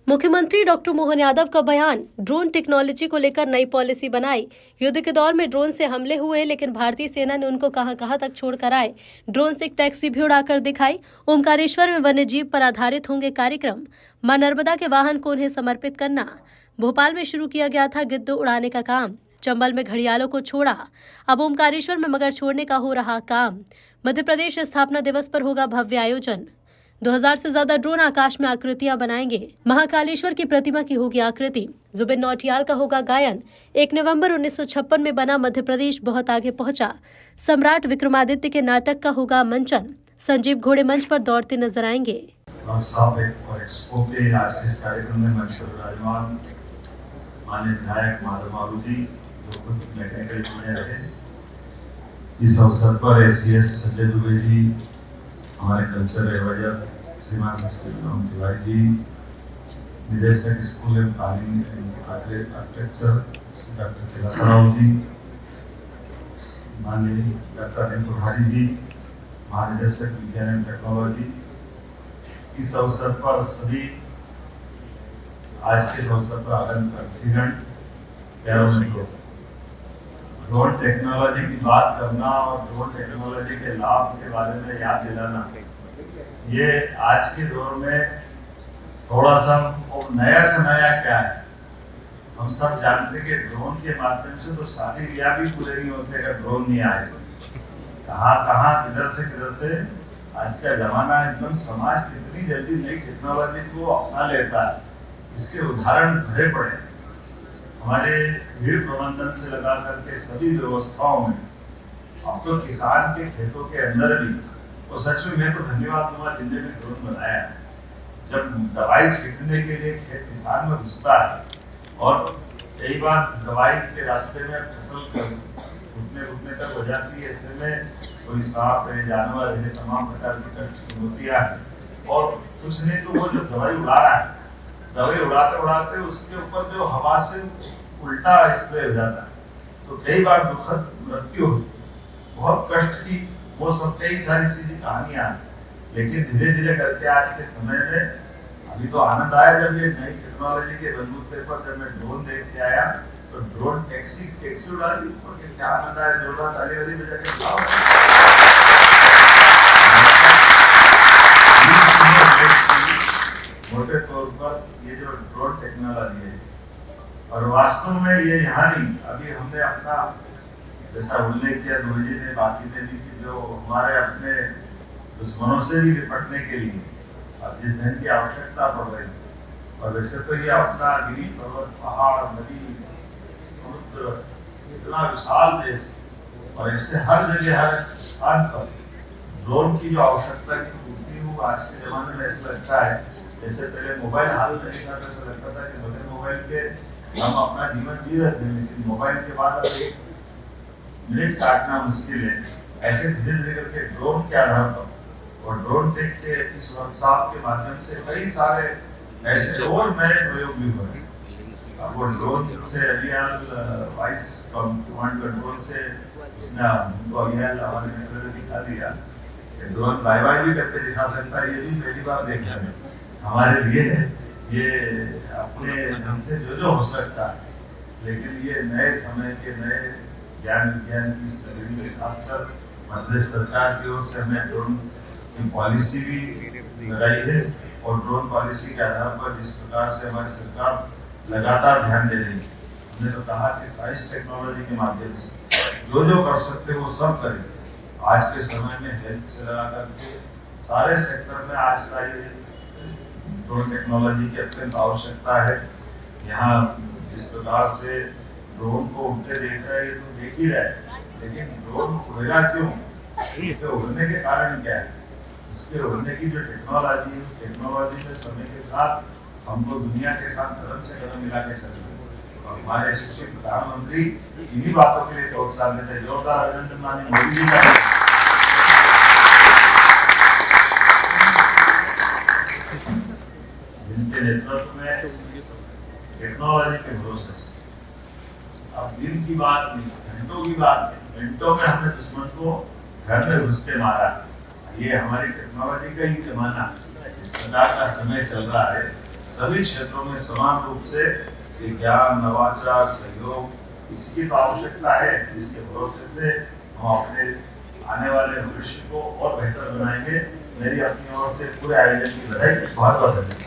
मुख्यमंत्री डॉक्टर मोहन यादव का बयान। ड्रोन टेक्नोलॉजी को लेकर नई पॉलिसी बनाई। युद्ध के दौर में ड्रोन से हमले हुए, लेकिन भारतीय सेना ने उनको कहां तक छोड़कर आए। ड्रोन से एक टैक्सी भी उड़ाकर दिखाई। ओमकारेश्वर में वन्यजीव पर आधारित होंगे कार्यक्रम। मां नर्मदा के वाहन को उन्हें समर्पित करना। भोपाल में शुरू किया गया था गिद्ध उड़ाने का काम। चंबल में घड़ियालों को छोड़ा। अब ओमकारेश्वर में मगर छोड़ने का हो रहा काम। मध्य प्रदेश स्थापना दिवस पर होगा भव्य आयोजन। 2000 से ज्यादा ड्रोन आकाश में आकृतियां बनाएंगे। महाकालेश्वर की प्रतिमा की होगी आकृति। जुबिन नौटियाल का होगा गायन। 1 नवंबर 1956 में बना मध्य प्रदेश बहुत आगे पहुंचा। सम्राट विक्रमादित्य के नाटक का होगा मंचन। संजीव घोड़े मंच पर दौड़ते नजर आएंगे। और एक्सपो के आज के इस कार्यक्रम में मंच पर विराजमान माननीय विधायक माधव मारू जी, जो खुद मैकेनिकल इंजीनियर रहे, इस अवसर पर एसीएस संजय दुबे जी, हमारे कल्चर एडवाइजर श्रीमान राम तिवारी जी, निदेशक स्कूल एवं planning architecture doctor Kailash Rao ji, माननीय डॉक्टर अनिल कुमारी जी, महानिदेशक विज्ञान एवं टेक्नोलॉजी, इस अवसर पर सभी आज के इस अवसर पर आगंतुक अतिथिगण, प्यारों मित्रों, ड्रोन टेक्नोलॉजी की बात करना और ड्रोन टेक्नोलॉजी के लाभ के बारे में याद दिलाना, ये आज के दौर में थोड़ा सा नया से नया क्या है। हम सब जानते कि ड्रोन के माध्यम से तो शादी ब्याह भी पूरे नहीं होते अगर ड्रोन नहीं आए। कहाँ किधर से आज का जमाना एकदम समाज कितनी जल्दी नई टेक्नोलॉजी को अपना लेता है, इसके उदाहरण भरे पड़े हैं। हमारे भीड़ प्रबंधन से लगा करके सभी व्यवस्थाओं में अब तो किसान के खेतों के अंदर भी, और सच में मैं तो धन्यवाद दूंगा जिनने भी ड्रोन बनाया है। जब दवाई छिड़कने के लिए खेत किसान में घुसता है और कई बार दवाई के रास्ते में फसल घुटने तक हो जाती है, ऐसे में कोई सांप है, जानवर है, तमाम प्रकार की कष्ट होती है, और कुछ नहीं तो वो जो दवाई उड़ा रहा है, दवाई उड़ाते उसके ऊपर जो हवा से उल्टा स्प्रे हो जाता है, तो कई बार दुखद मृत्यु होती है, बहुत कष्ट की, वो सब कई सारी चीजें कहानियां हैं। लेकिन धीरे धीरे करके आज के समय में अभी तो आनंद आया जब ये नई टेक्नोलॉजी के बलबूते पर जब मैं ड्रोन देख के आया, तो ड्रोन टैक्सी उड़ा दी, क्या आनंद आया, जोरदार ताली वाली बजा के मोटे तौर पर ये जो ड्रोन टेक्नोलॉजी है, और वास्तव में ये यहाँ नहीं, अभी हमने अपना जैसा उल्लेख किया जी ने, बाकी ने भी, कि जो हमारे अपने दुश्मनों से भी निपटने के लिए अब जिस धन की आवश्यकता पड़ रही है, और वैसे तो ये अपना गिरी पर्वत, पहाड़, नदी, समुद्र, इतना विशाल देश, और ऐसे हर जगह हर स्थान पर ड्रोन की जो आवश्यकता की पूर्ति हो, आज के जमाने में ऐसा लगता है जैसे पहले मोबाइल हाथ में नहीं था, तो ऐसा लगता था कि बगैर मोबाइल के हम अपना जीवन जी रहे थे, लेकिन मोबाइल के बाद अब 1 मिनट काटना मुश्किल है। ऐसे धीरे धीरे करके ड्रोन के आधार पर और ड्रोन टेक के इस वर्कशॉप के माध्यम से कई सारे ऐसे और नए प्रयोग भी हो रहे हैं। अब वो ड्रोन से अभियान वाइस कमांड कंट्रोल से उसने हमको अभियान हमारे मित्र ने दिखा दिया, ड्रोन बाय बाय भी करके दिखा सकता है, ये भी पहली बार देख रहे हैं हमारे लिए। ये अपने ढंग से जो हो सकता है, लेकिन ये नए समय के नए ज्ञान विज्ञान की इस नगरी में खासकर मध्य प्रदेश सरकार की ओर से हमने ड्रोन की पॉलिसी भी लगाई है, और ड्रोन पॉलिसी के आधार पर जिस प्रकार से हमारी सरकार लगातार ध्यान दे रही है, हमने तो कहा कि साइंस टेक्नोलॉजी के माध्यम से जो कर सकते वो सब करें। आज के समय में हेल्थ से लगा करके सारे सेक्टर में आज का ये ड्रोन टेक्नोलॉजी की अत्यंत आवश्यकता है। यहाँ जिस प्रकार से ड्रोन को उड़ते देख रहे हैं, तो देख ही रहे, लेकिन ड्रोन उड़ेगा क्यों, उसके उड़ने के कारण क्या है, उसके उड़ने की जो टेक्नोलॉजी है, उस टेक्नोलॉजी में समय के साथ हमको दुनिया के साथ कदम से कदम मिला के चलना है। और हमारे यशस्वी प्रधानमंत्री इन्हीं बातों के लिए प्रोत्साहन देते हैं। जोरदार अभिनंदन माननीय मोदी जी का। जिनके नेतृत्व में टेक्नोलॉजी के भरोसे से अब दिन की बात नहीं, घंटों की बात नहीं, मिनटों में हमने दुश्मन को घर में घुस के मारा। ये हमारी टेक्नोलॉजी का ही जमाना, इस प्रकार का समय चल रहा है। सभी क्षेत्रों में समान रूप से विज्ञान, नवाचार, सहयोग इसकी तो आवश्यकता है, जिसके भरोसे से हम अपने आने वाले भविष्य को और बेहतर बनाएंगे। मेरी अपनी ओर से पूरे आयोजन की बधाई, बहुत बहुत धन्यवाद।